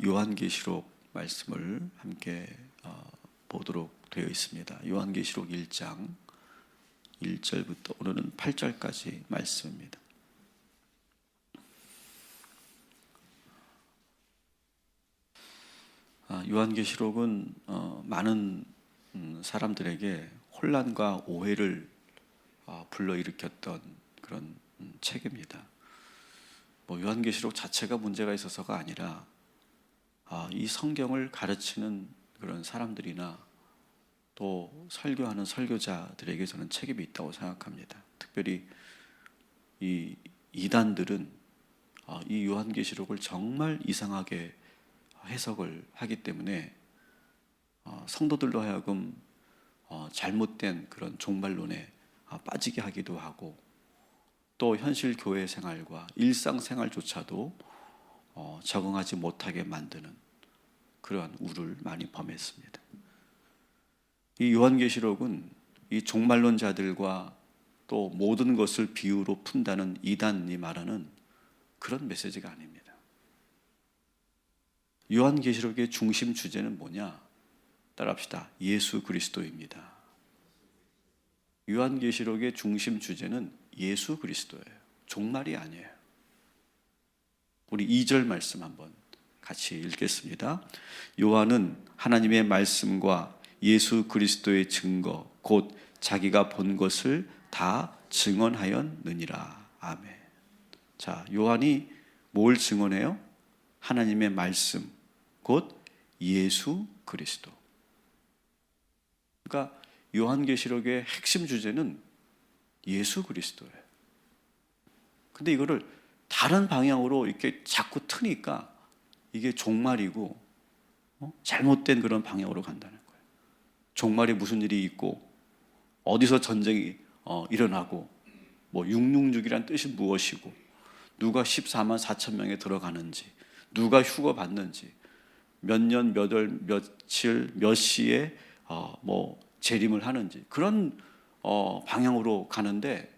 요한계시록 말씀을 함께 보도록 되어 있습니다. 요한계시록 1장 1절부터 오늘은 8절까지 말씀입니다. 요한계시록은 많은 사람들에게 혼란과 오해를 불러일으켰던 그런 책입니다. 요한계시록 자체가 문제가 있어서가 아니라 이 성경을 가르치는 그런 사람들이나 또 설교하는 설교자들에게 저는 책임이 있다고 생각합니다. 특별히 이 이단들은 이 요한계시록을 정말 이상하게 해석을 하기 때문에 성도들로 하여금 잘못된 그런 종말론에 빠지게 하기도 하고, 또 현실 교회 생활과 일상생활조차도 적응하지 못하게 만드는 그러한 우를 많이 범했습니다. 이 요한계시록은 이 종말론자들과 또 모든 것을 비유로 푼다는 이단이 말하는 그런 메시지가 아닙니다. 요한계시록의 중심 주제는 뭐냐? 따라합시다. 예수 그리스도입니다. 요한계시록의 중심 주제는 예수 그리스도예요. 종말이 아니에요. 우리 2절 말씀 한번 같이 읽겠습니다. 요한은 하나님의 말씀과 예수 그리스도의 증거, 곧 자기가 본 것을 다 증언하였느니라. 아멘. 자, 요한이 뭘 증언해요? 하나님의 말씀, 곧 예수 그리스도. 그러니까 요한계시록의 핵심 주제는 예수 그리스도예요. 근데 이거를 다른 방향으로 이렇게 자꾸 트니까 이게 종말이고 잘못된 그런 방향으로 간다는 거예요. 종말에 무슨 일이 있고 어디서 전쟁이 일어나고 666이란 뜻이 무엇이고 누가 14만 4천 명에 들어가는지, 누가 휴거 받는지, 몇 년, 몇 월, 며칠, 몇 시에 재림을 하는지, 그런 방향으로 가는데,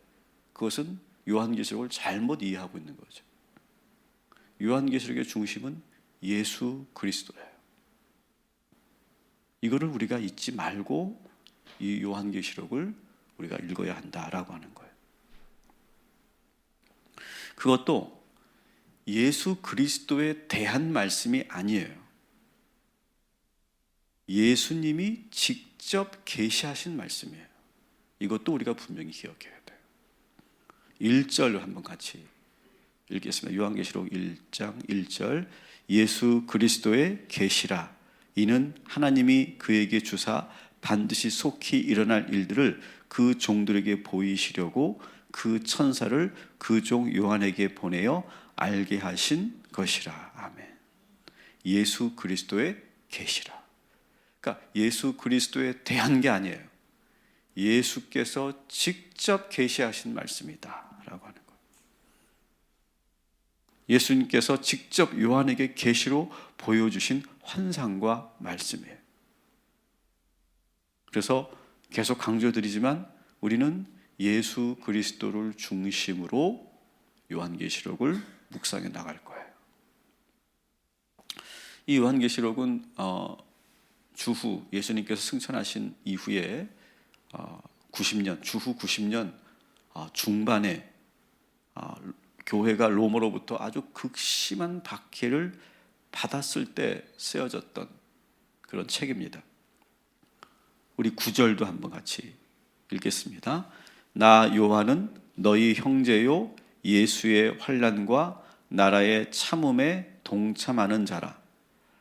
그것은 요한계시록을 잘못 이해하고 있는 거죠. 요한계시록의 중심은 예수 그리스도예요. 이거를 우리가 잊지 말고 이 요한계시록을 우리가 읽어야 한다라고 하는 거예요. 그것도 예수 그리스도에 대한 말씀이 아니에요. 예수님이 직접 계시하신 말씀이에요. 이것도 우리가 분명히 기억해야 돼요. 1절 한번 같이 읽겠습니다. 요한계시록 1장 1절. 예수 그리스도의 계시라. 이는 하나님이 그에게 주사 반드시 속히 일어날 일들을 그 종들에게 보이시려고 그 천사를 그 종 요한에게 보내어 알게 하신 것이라. 아멘. 예수 그리스도의 계시라. 그러니까 예수 그리스도에 대한 게 아니에요. 예수께서 직접 계시하신 말씀이다 라고 하는 거예요. 예수님께서 직접 요한에게 계시로 보여주신 환상과 말씀이에요. 그래서 계속 강조드리지만 우리는 예수 그리스도를 중심으로 요한계시록을 묵상해 나갈 거예요. 이 요한계시록은 주후 예수님께서 승천하신 이후에 90년, 주후 90년 중반에 교회가 로마로부터 아주 극심한 박해를 받았을 때 쓰여졌던 그런 책입니다. 우리 9절도 한번 같이 읽겠습니다. 나 요한은 너희 형제요 예수의 환난과 나라의 참음에 동참하는 자라.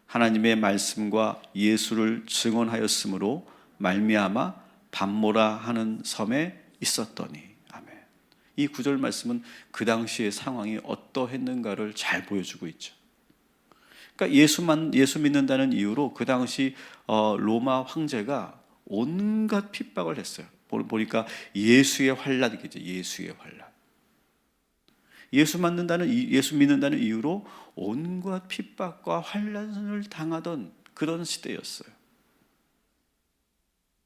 하나님의 말씀과 예수를 증언하였으므로 말미암아 밤모라 하는 섬에 있었더니. 아멘. 이 9절 말씀은 그 당시의 상황이 어떠했는가를 잘 보여주고 있죠. 그러니까 예수 믿는다는 이유로 그 당시 로마 황제가 온갖 핍박을 했어요. 보니까 예수의 환란이겠죠. 예수의 환란. 예수 믿는다는 이유로 온갖 핍박과 환란을 당하던 그런 시대였어요.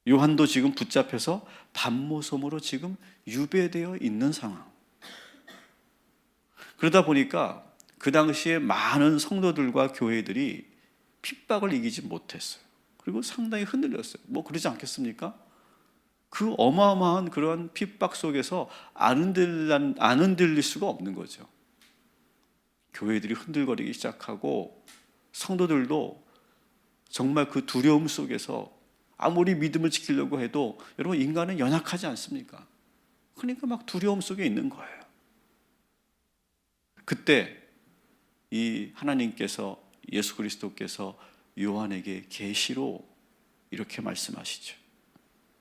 요한도 지금 붙잡혀서 밤모섬으로 지금 유배되어 있는 상황. 그러다 보니까 그 당시에 많은 성도들과 교회들이 핍박을 이기지 못했어요. 그리고 상당히 흔들렸어요. 뭐 그러지 않겠습니까? 그 어마어마한 그러한 핍박 속에서 안 흔들릴 수가 없는 거죠. 교회들이 흔들거리기 시작하고 성도들도 정말 그 두려움 속에서 아무리 믿음을 지키려고 해도 여러분 인간은 연약하지 않습니까? 그러니까 막 두려움 속에 있는 거예요. 그때 이 하나님께서 예수 그리스도께서 요한에게 계시로 이렇게 말씀하시죠.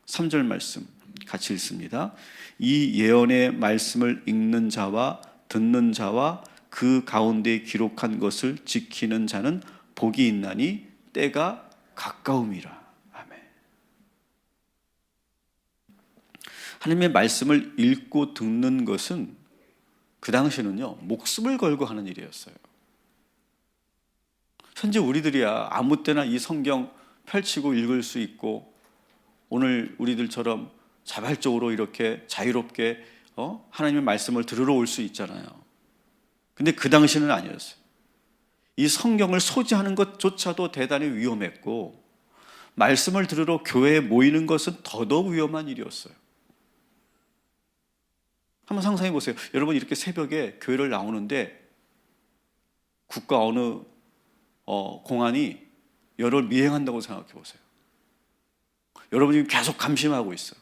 3절 말씀 같이 읽습니다. 이 예언의 말씀을 읽는 자와 듣는 자와 그 가운데 기록한 것을 지키는 자는 복이 있나니 때가 가까움이라. 아멘. 하나님의 말씀을 읽고 듣는 것은 그 당시는요 목숨을 걸고 하는 일이었어요. 현재 우리들이야 아무 때나 이 성경 펼치고 읽을 수 있고 오늘 우리들처럼 자발적으로 이렇게 자유롭게 하나님의 말씀을 들으러 올 수 있잖아요. 근데 그 당시는 아니었어요. 이 성경을 소지하는 것조차도 대단히 위험했고 말씀을 들으러 교회에 모이는 것은 더더욱 위험한 일이었어요. 한번 상상해 보세요. 여러분 이렇게 새벽에 교회를 나오는데 국가 어느 공안이 여러분을 미행한다고 생각해 보세요. 여러분이 지금 계속 감심하고 있어요.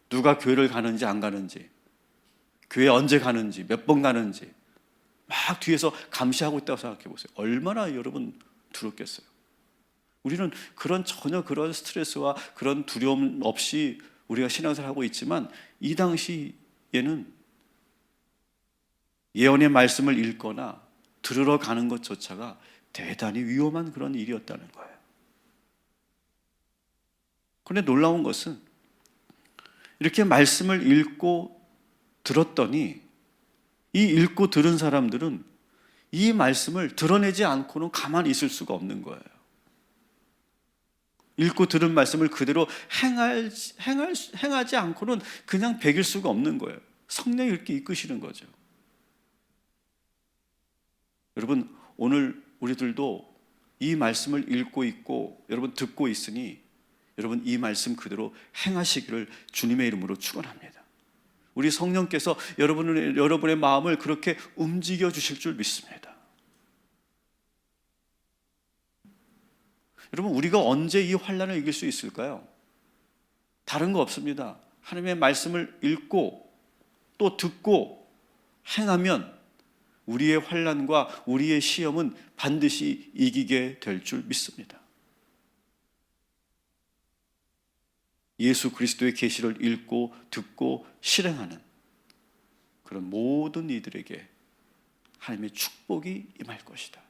누가 교회를 가는지 안 가는지, 교회 언제 가는지, 몇 번 가는지 막 뒤에서 감시하고 있다고 생각해 보세요. 얼마나 여러분 두렵겠어요. 우리는 전혀 그런 스트레스와 그런 두려움 없이 우리가 신앙생활을 하고 있지만 이 당시에는 예언의 말씀을 읽거나 들으러 가는 것조차가 대단히 위험한 그런 일이었다는 거예요. 그런데 놀라운 것은 이렇게 말씀을 읽고 들었더니 이 읽고 들은 사람들은 이 말씀을 드러내지 않고는 가만히 있을 수가 없는 거예요. 읽고 들은 말씀을 그대로 행하지 않고는 그냥 배길 수가 없는 거예요. 성령이 이렇게 이끄시는 거죠. 여러분 오늘 우리들도 이 말씀을 읽고 있고 여러분 듣고 있으니 여러분 이 말씀 그대로 행하시기를 주님의 이름으로 축원합니다. 우리 성령께서 여러분의 마음을 그렇게 움직여 주실 줄 믿습니다. 여러분 우리가 언제 이 환난을 이길 수 있을까요? 다른 거 없습니다. 하나님의 말씀을 읽고 또 듣고 행하면 우리의 환난과 우리의 시험은 반드시 이기게 될 줄 믿습니다. 예수 그리스도의 계시를 읽고 듣고 실행하는 그런 모든 이들에게 하나님의 축복이 임할 것이다.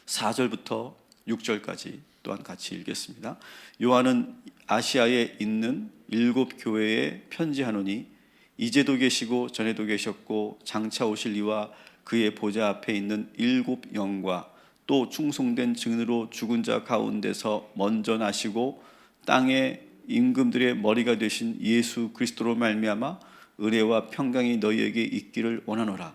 4절부터 6절까지 또한 같이 읽겠습니다. 요한은 아시아에 있는 7 교회에 편지하노니 이제도 계시고 전에도 계셨고 장차 오실 이와 그의 보좌 앞에 있는 7 영과 또 충성된 증인으로 죽은 자 가운데서 먼저 나시고 땅의 임금들의 머리가 되신 예수 그리스도로 말미암아 은혜와 평강이 너희에게 있기를 원하노라.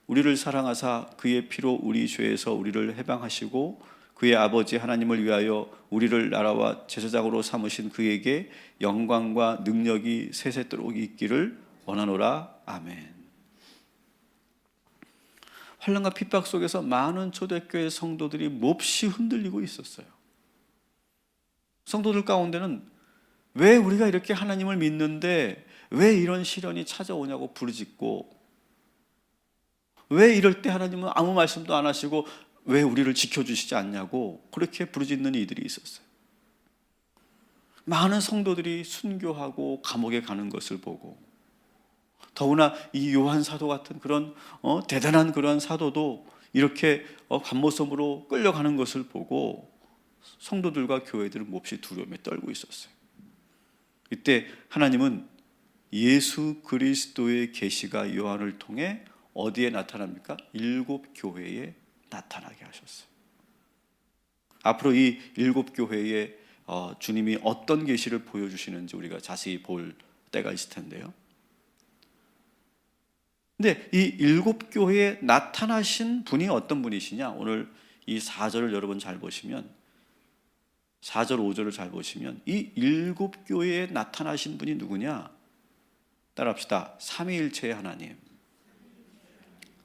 우리를 사랑하사 그의 피로 우리 죄에서 우리를 해방하시고 그의 아버지 하나님을 위하여 우리를 나라와 제사장으로 삼으신 그에게 영광과 능력이 세세토록 있기를 원하노라. 아멘. 환난과 핍박 속에서 많은 초대교회 성도들이 몹시 흔들리고 있었어요. 성도들 가운데는 왜 우리가 이렇게 하나님을 믿는데 왜 이런 시련이 찾아오냐고 부르짖고, 왜 이럴 때 하나님은 아무 말씀도 안 하시고 왜 우리를 지켜주시지 않냐고 그렇게 부르짖는 이들이 있었어요. 많은 성도들이 순교하고 감옥에 가는 것을 보고, 더구나 이 요한 사도 같은 그런 대단한 그런 사도도 이렇게 감모섬으로 끌려가는 것을 보고 성도들과 교회들은 몹시 두려움에 떨고 있었어요. 이때 하나님은 예수 그리스도의 계시가 요한을 통해 어디에 나타납니까? 7 교회에 나타나게 하셨어요. 앞으로 이 7 교회에 주님이 어떤 계시를 보여주시는지 우리가 자세히 볼 때가 있을 텐데요. 근데 이 일곱 교회에 나타나신 분이 어떤 분이시냐? 오늘 이 4절을 여러분 잘 보시면, 4절 5절을 잘 보시면 이 일곱 교회에 나타나신 분이 누구냐? 따라합시다. 삼위일체의 하나님.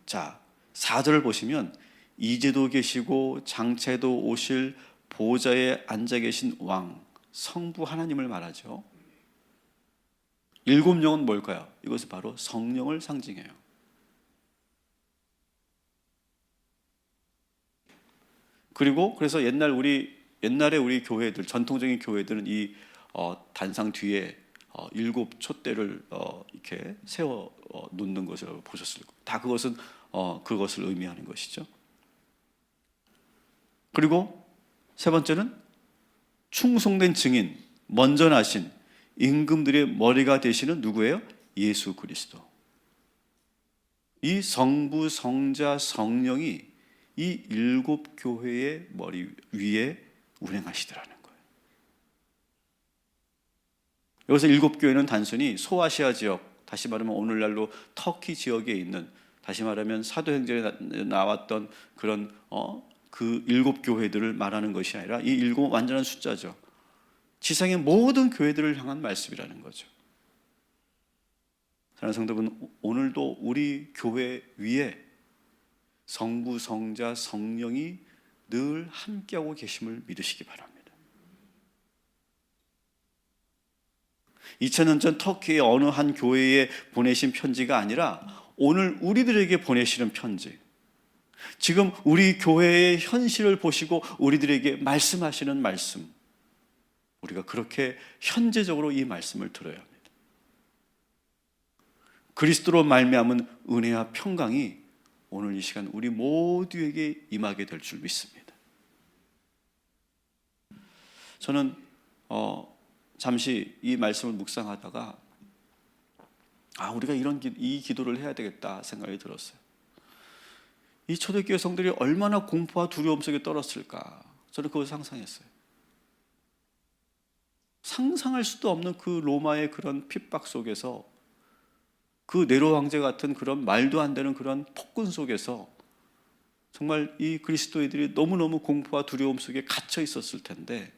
자, 4절을 보시면 이제도 계시고 장차에도 오실 보좌에 앉아 계신 왕, 성부 하나님을 말하죠. 일곱 영은 뭘까요? 이것은 바로 성령을 상징해요. 그리고 그래서 옛날에 우리 교회들, 전통적인 교회들은 이 단상 뒤에 일곱 촛대를 이렇게 세워 놓는 것을 보셨을 거예요. 다 그것을 의미하는 것이죠. 그리고 세 번째는 충성된 증인, 먼저 나신 임금들의 머리가 되시는 누구예요? 예수 그리스도. 이 성부, 성자, 성령이 이 일곱 교회의 머리 위에 운행하시더라는 거예요. 여기서 일곱 교회는 단순히 소아시아 지역, 다시 말하면 오늘날로 터키 지역에 있는, 다시 말하면 사도행전에 나왔던 그런 그 일곱 교회들을 말하는 것이 아니라 이 일곱 완전한 숫자죠. 지상의 모든 교회들을 향한 말씀이라는 거죠. 사랑하는 성도분, 오늘도 우리 교회 위에 성부, 성자, 성령이 늘 함께하고 계심을 믿으시기 바랍니다. 2000년 전 터키의 어느 한 교회에 보내신 편지가 아니라 오늘 우리들에게 보내시는 편지, 지금 우리 교회의 현실을 보시고 우리들에게 말씀하시는 말씀, 우리가 그렇게 현재적으로 이 말씀을 들어야 합니다. 그리스도로 말미암은 은혜와 평강이 오늘 이 시간 우리 모두에게 임하게 될 줄 믿습니다. 저는 잠시 이 말씀을 묵상하다가 우리가 이 기도를 해야 되겠다 생각이 들었어요. 이 초대교회 성들이 얼마나 공포와 두려움 속에 떨었을까, 저는 그걸 상상했어요. 상상할 수도 없는 그 로마의 그런 핍박 속에서, 그 네로 황제 같은 그런 말도 안 되는 그런 폭군 속에서 정말 이 그리스도인들이 너무너무 공포와 두려움 속에 갇혀 있었을 텐데,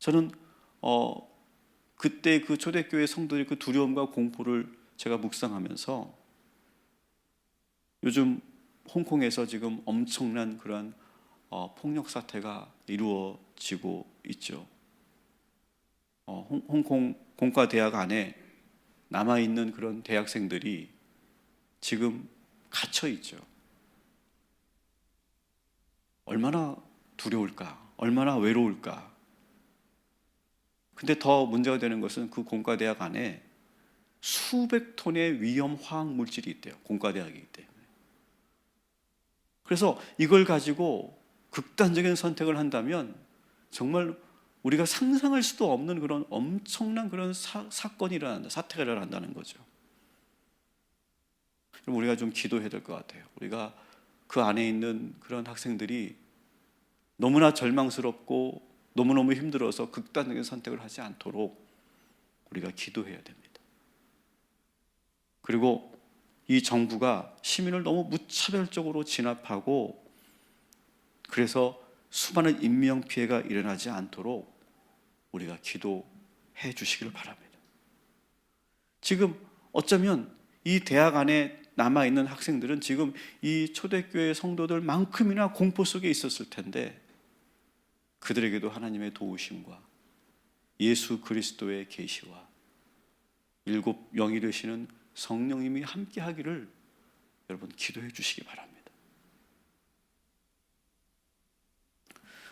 저는 그때 그 초대교회 성도들의 그 두려움과 공포를 제가 묵상하면서, 요즘 홍콩에서 지금 엄청난 그런 폭력 사태가 이루어지고 있죠. 홍콩 공과대학 안에 남아있는 그런 대학생들이 지금 갇혀 있죠. 얼마나 두려울까, 얼마나 외로울까. 근데 더 문제가 되는 것은 그 공과대학 안에 수백 톤의 위험 화학 물질이 있대요. 공과대학이기 때문에. 그래서 이걸 가지고 극단적인 선택을 한다면 정말 우리가 상상할 수도 없는 그런 엄청난 그런 사건이 일어난다, 사태가 일어난다는 거죠. 그럼 우리가 좀 기도해야 될 것 같아요. 우리가 그 안에 있는 그런 학생들이 너무나 절망스럽고 너무너무 힘들어서 극단적인 선택을 하지 않도록 우리가 기도해야 됩니다. 그리고 이 정부가 시민을 너무 무차별적으로 진압하고, 그래서 수많은 인명피해가 일어나지 않도록 우리가 기도해 주시길 바랍니다. 지금 어쩌면 이 대학 안에 남아있는 학생들은 지금 이 초대교회 성도들만큼이나 공포 속에 있었을 텐데, 그들에게도 하나님의 도우심과 예수 그리스도의 계시와 일곱 영이 되시는 성령님이 함께 하기를 여러분 기도해 주시기 바랍니다.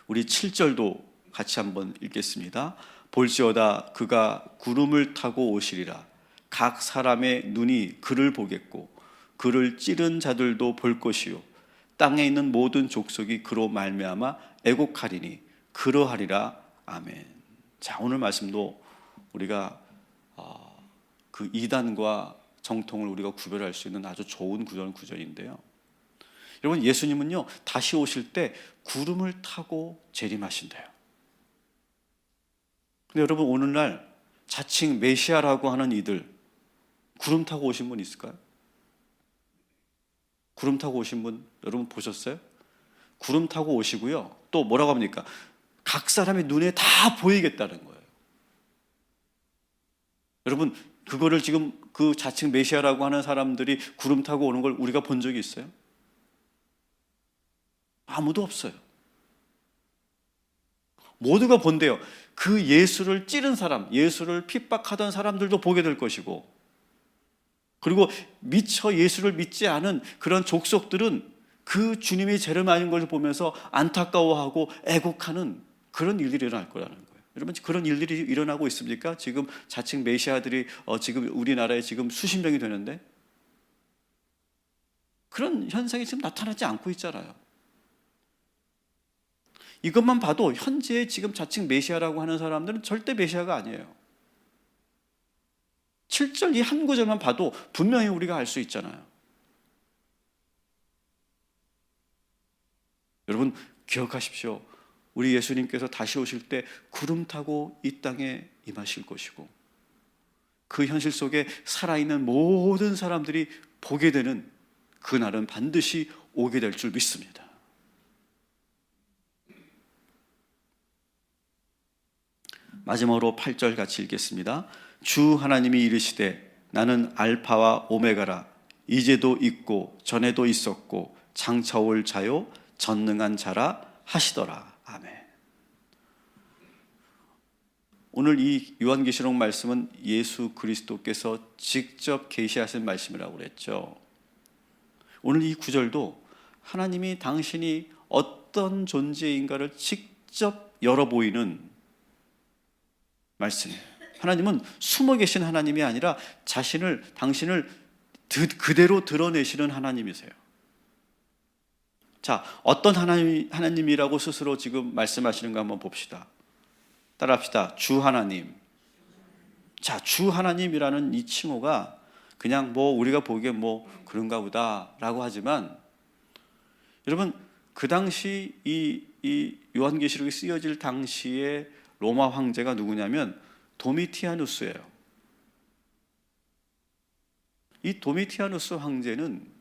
우리 7절도 같이 한번 읽겠습니다. 볼지어다 그가 구름을 타고 오시리라. 각 사람의 눈이 그를 보겠고 그를 찌른 자들도 볼 것이요 땅에 있는 모든 족속이 그로 말미암아 애곡하리니 그러하리라. 아멘. 자, 오늘 말씀도 우리가 그 이단과 정통을 우리가 구별할 수 있는 아주 좋은 구절인데요. 여러분, 예수님은요 다시 오실 때 구름을 타고 재림하신대요. 근데 여러분, 오늘날 자칭 메시아라고 하는 이들, 구름 타고 오신 분 있을까요? 구름 타고 오신 분 여러분 보셨어요? 구름 타고 오시고요. 또 뭐라고 합니까? 각 사람의 눈에 다 보이겠다는 거예요. 여러분, 그거를 지금 그 자칭 메시아라고 하는 사람들이 구름 타고 오는 걸 우리가 본 적이 있어요? 아무도 없어요. 모두가 본대요. 그 예수를 찌른 사람, 예수를 핍박하던 사람들도 보게 될 것이고, 그리고 미처 예수를 믿지 않은 그런 족속들은 그 주님이 죄를 많은 걸 보면서 안타까워하고 애곡하는 그런 일들이 일어날 거라는 거예요. 여러분, 그런 일들이 일어나고 있습니까? 지금 자칭 메시아들이 지금 우리나라에 지금 수십 명이 되는데 그런 현상이 지금 나타나지 않고 있잖아요. 이것만 봐도 현재 지금 자칭 메시아라고 하는 사람들은 절대 메시아가 아니에요. 7절 이 한 구절만 봐도 분명히 우리가 알 수 있잖아요. 여러분 기억하십시오. 우리 예수님께서 다시 오실 때 구름 타고 이 땅에 임하실 것이고, 그 현실 속에 살아있는 모든 사람들이 보게 되는 그날은 반드시 오게 될 줄 믿습니다. 마지막으로 8절 같이 읽겠습니다. 주 하나님이 이르시되 나는 알파와 오메가라, 이제도 있고 전에도 있었고 장차 올 자요 전능한 자라 하시더라. 아멘. 오늘 이 요한계시록 말씀은 예수 그리스도께서 직접 계시하신 말씀이라고 그랬죠. 오늘 이 구절도 하나님이 당신이 어떤 존재인가를 직접 열어 보이는 말씀이에요. 하나님은 숨어 계신 하나님이 아니라 당신을 그대로 드러내시는 하나님이세요. 자, 어떤 하나님이라고 스스로 지금 말씀하시는가 한번 봅시다. 따라합시다. 주 하나님. 자, 주 하나님이라는 이 칭호가 그냥 우리가 보기엔 그런가 보다라고 하지만, 여러분 그 당시 이 요한계시록이 쓰여질 당시에 로마 황제가 누구냐면 도미티아누스예요. 이 도미티아누스 황제는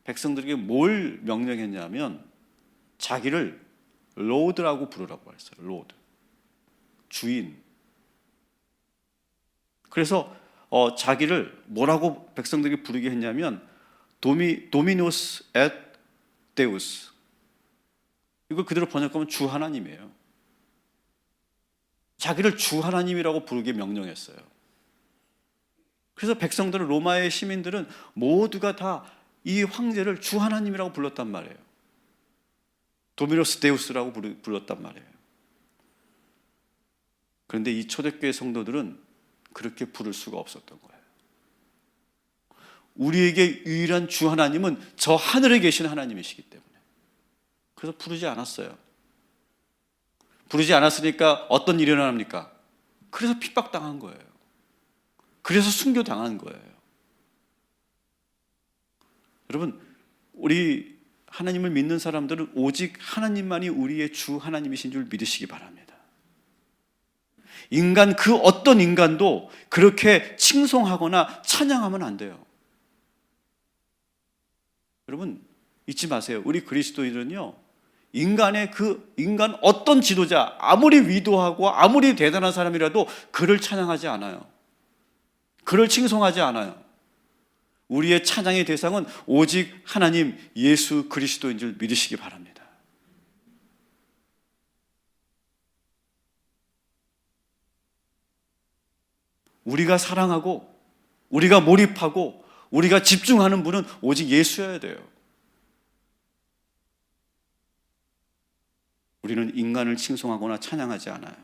백성들에게 뭘 명령했냐면 자기를 로드라고 부르라고 했어요. 로드, 주인. 그래서 자기를 뭐라고 백성들에게 부르게 했냐면 도미노스 앳 데우스. 이거 그대로 번역하면 주 하나님이에요. 자기를 주 하나님이라고 부르게 명령했어요. 그래서 백성들은, 로마의 시민들은 모두가 다 이 황제를 주 하나님이라고 불렀단 말이에요. 도미노스 데우스라고 불렀단 말이에요. 그런데 이 초대교회 성도들은 그렇게 부를 수가 없었던 거예요. 우리에게 유일한 주 하나님은 저 하늘에 계신 하나님이시기 때문에 그래서 부르지 않았어요. 부르지 않았으니까 어떤 일이 일어납니까? 그래서 핍박당한 거예요. 그래서 순교당한 거예요. 여러분, 우리 하나님을 믿는 사람들은 오직 하나님만이 우리의 주 하나님이신 줄 믿으시기 바랍니다. 인간, 그 어떤 인간도 그렇게 칭송하거나 찬양하면 안 돼요. 여러분 잊지 마세요. 우리 그리스도인은요, 인간 어떤 지도자, 아무리 위도하고 아무리 대단한 사람이라도 그를 찬양하지 않아요. 그를 칭송하지 않아요. 우리의 찬양의 대상은 오직 하나님 예수 그리스도인 줄 믿으시기 바랍니다. 우리가 사랑하고 우리가 몰입하고 우리가 집중하는 분은 오직 예수여야 돼요. 우리는 인간을 칭송하거나 찬양하지 않아요.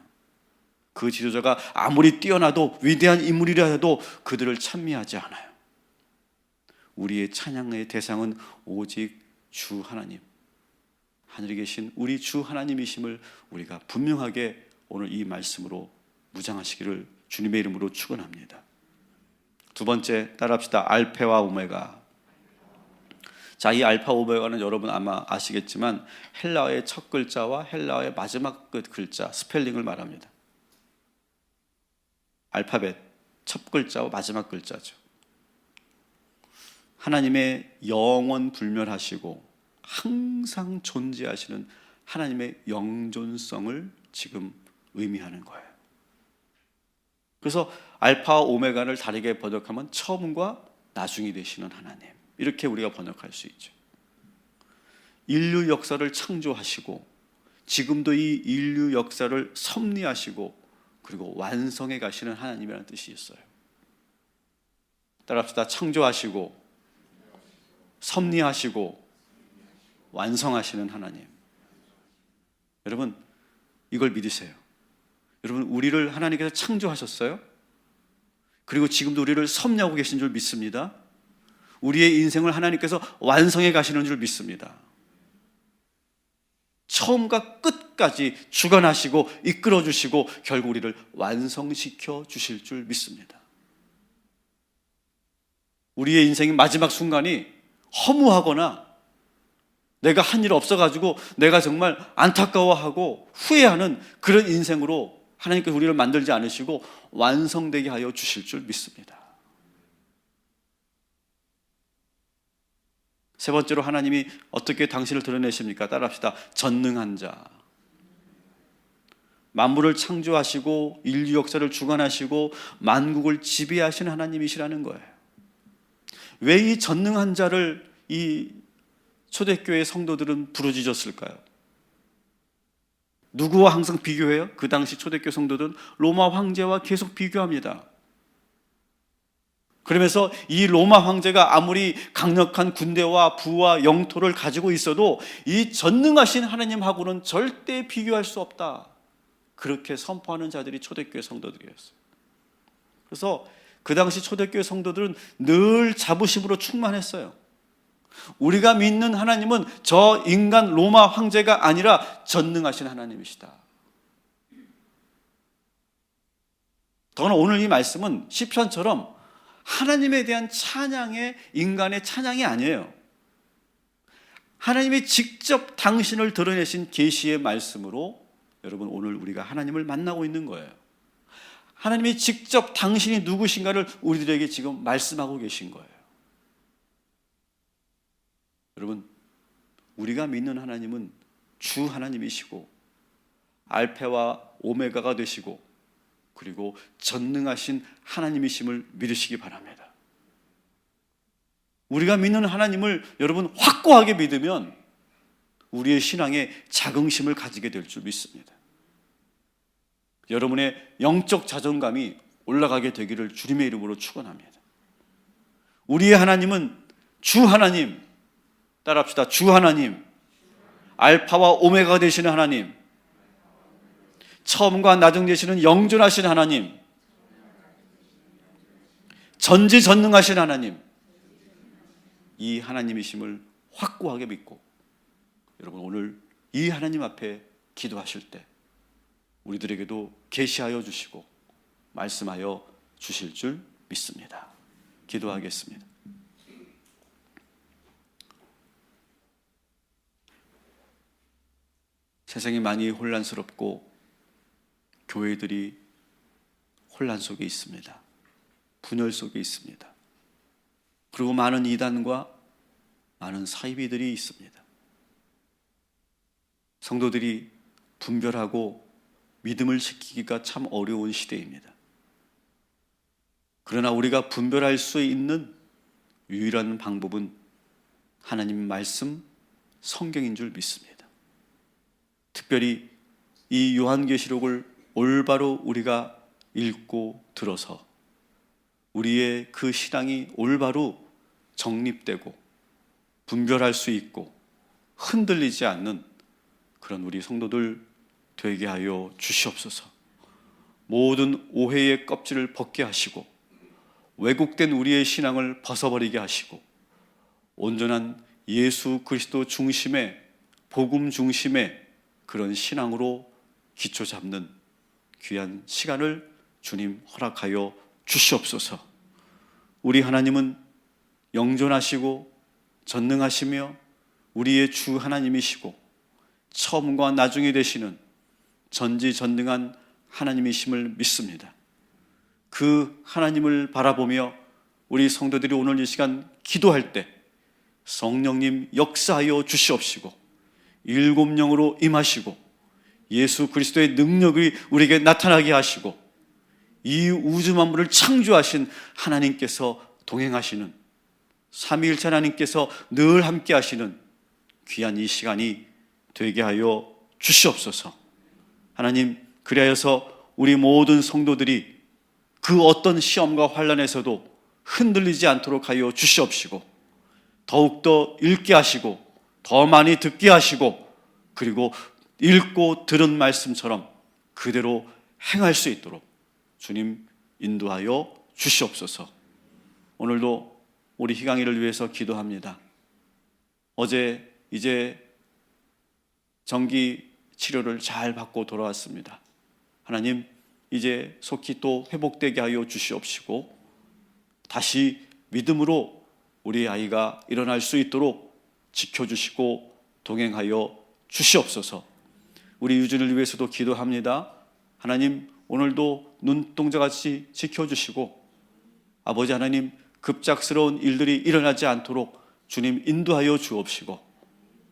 그 지도자가 아무리 뛰어나도 위대한 인물이라 해도 그들을 찬미하지 않아요. 우리의 찬양의 대상은 오직 주 하나님, 하늘에 계신 우리 주 하나님이심을 우리가 분명하게 오늘 이 말씀으로 무장하시기를 주님의 이름으로 축원합니다. 두 번째, 따라합시다. 알파와 오메가. 자, 이 알파 오메가는 여러분 아마 아시겠지만 헬라어의 첫 글자와 헬라어의 마지막 글자, 스펠링을 말합니다. 알파벳 첫 글자와 마지막 글자죠. 하나님의 영원 불멸하시고 항상 존재하시는 하나님의 영존성을 지금 의미하는 거예요. 그래서 알파와 오메가를 다르게 번역하면 처음과 나중이 되시는 하나님, 이렇게 우리가 번역할 수 있죠. 인류 역사를 창조하시고 지금도 이 인류 역사를 섭리하시고 그리고 완성해 가시는 하나님이라는 뜻이 있어요. 따라합시다. 창조하시고 섭리하시고 완성하시는 하나님. 여러분, 이걸 믿으세요. 여러분, 우리를 하나님께서 창조하셨어요. 그리고 지금도 우리를 섭리하고 계신 줄 믿습니다. 우리의 인생을 하나님께서 완성해 가시는 줄 믿습니다. 처음과 끝까지 주관하시고 이끌어 주시고 결국 우리를 완성시켜 주실 줄 믿습니다. 우리의 인생의 마지막 순간이 허무하거나 내가 한 일 없어가지고 내가 정말 안타까워하고 후회하는 그런 인생으로 하나님께서 우리를 만들지 않으시고 완성되게 하여 주실 줄 믿습니다. 세 번째로 하나님이 어떻게 당신을 드러내십니까? 따라합시다. 전능한 자. 만물을 창조하시고 인류 역사를 주관하시고 만국을 지배하시는 하나님이시라는 거예요. 왜 이 전능한 자를 이 초대교회 성도들은 부르짖었을까요? 누구와 항상 비교해요? 그 당시 초대교회 성도들은 로마 황제와 계속 비교합니다. 그러면서 이 로마 황제가 아무리 강력한 군대와 부와 영토를 가지고 있어도 이 전능하신 하나님하고는 절대 비교할 수 없다. 그렇게 선포하는 자들이 초대교회 성도들이었어요. 그래서 그 당시 초대교회 성도들은 늘 자부심으로 충만했어요. 우리가 믿는 하나님은 저 인간 로마 황제가 아니라 전능하신 하나님이시다. 더구나 오늘 이 말씀은 시편처럼 하나님에 대한 찬양의 인간의 찬양이 아니에요. 하나님이 직접 당신을 드러내신 계시의 말씀으로 여러분 오늘 우리가 하나님을 만나고 있는 거예요. 하나님이 직접 당신이 누구신가를 우리들에게 지금 말씀하고 계신 거예요. 여러분, 우리가 믿는 하나님은 주 하나님이시고 알파와 오메가가 되시고 그리고 전능하신 하나님이심을 믿으시기 바랍니다. 우리가 믿는 하나님을 여러분 확고하게 믿으면 우리의 신앙에 자긍심을 가지게 될 줄 믿습니다. 여러분의 영적 자존감이 올라가게 되기를 주님의 이름으로 축원합니다. 우리의 하나님은 주 하나님, 따라합시다. 주 하나님, 알파와 오메가가 되시는 하나님, 처음과 나중 되시는 영존하신 하나님, 전지전능하신 하나님, 이 하나님이심을 확고하게 믿고 여러분 오늘 이 하나님 앞에 기도하실 때 우리들에게도 계시하여 주시고 말씀하여 주실 줄 믿습니다. 기도하겠습니다. 세상이 많이 혼란스럽고 교회들이 혼란 속에 있습니다. 분열 속에 있습니다. 그리고 많은 이단과 많은 사이비들이 있습니다. 성도들이 분별하고 믿음을 지키기가 참 어려운 시대입니다. 그러나 우리가 분별할 수 있는 유일한 방법은 하나님 말씀, 성경인 줄 믿습니다. 특별히 이 요한계시록을 올바로 우리가 읽고 들어서 우리의 그 신앙이 올바로 정립되고 분별할 수 있고 흔들리지 않는 그런 우리 성도들 되게 하여 주시옵소서. 모든 오해의 껍질을 벗게 하시고 왜곡된 우리의 신앙을 벗어버리게 하시고 온전한 예수 그리스도 중심의 복음 중심의 그런 신앙으로 기초 잡는 귀한 시간을 주님 허락하여 주시옵소서. 우리 하나님은 영존하시고 전능하시며 우리의 주 하나님이시고 처음과 나중이 되시는 전지전능한 하나님이심을 믿습니다. 그 하나님을 바라보며 우리 성도들이 오늘 이 시간 기도할 때 성령님 역사하여 주시옵시고 일곱 영으로 임하시고 예수 그리스도의 능력이 우리에게 나타나게 하시고 이 우주 만물을 창조하신 하나님께서 동행하시는 삼위일체 하나님께서 늘 함께 하시는 귀한 이 시간이 되게 하여 주시옵소서. 하나님, 그리하여서 우리 모든 성도들이 그 어떤 시험과 환난에서도 흔들리지 않도록 하여 주시옵시고 더욱더 읽게 하시고 더 많이 듣게 하시고 그리고 읽고 들은 말씀처럼 그대로 행할 수 있도록 주님 인도하여 주시옵소서. 오늘도 우리 희강이를 위해서 기도합니다. 어제 이제 정기 치료를 잘 받고 돌아왔습니다. 하나님, 이제 속히 또 회복되게 하여 주시옵시고 다시 믿음으로 우리 아이가 일어날 수 있도록 지켜주시고 동행하여 주시옵소서. 우리 유진을 위해서도 기도합니다. 하나님, 오늘도 눈동자같이 지켜주시고 아버지 하나님, 급작스러운 일들이 일어나지 않도록 주님 인도하여 주옵시고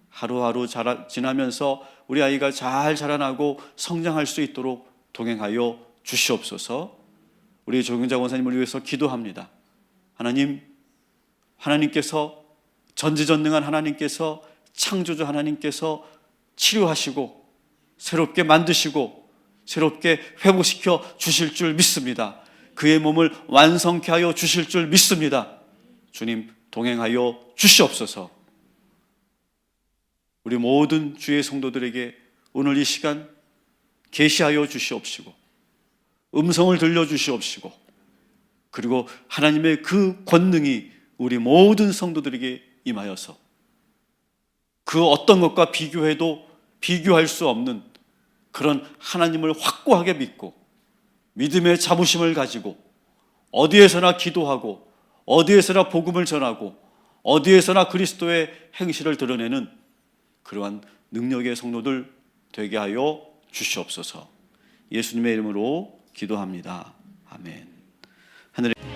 하루하루 지나면서 우리 아이가 잘 자라나고 성장할 수 있도록 동행하여 주시옵소서. 우리 조경자 원사님을 위해서 기도합니다. 하나님, 하나님께서 전지전능한 하나님께서 창조주 하나님께서 치료하시고 새롭게 만드시고 새롭게 회복시켜 주실 줄 믿습니다. 그의 몸을 완성케 하여 주실 줄 믿습니다. 주님 동행하여 주시옵소서. 우리 모든 주의 성도들에게 오늘 이 시간 계시하여 주시옵시고 음성을 들려주시옵시고 그리고 하나님의 그 권능이 우리 모든 성도들에게 임하여서 그 어떤 것과 비교해도 비교할 수 없는 그런 하나님을 확고하게 믿고 믿음의 자부심을 가지고 어디에서나 기도하고 어디에서나 복음을 전하고 어디에서나 그리스도의 행실을 드러내는 그러한 능력의 성도들 되게 하여 주시옵소서. 예수님의 이름으로 기도합니다. 아멘. 하늘에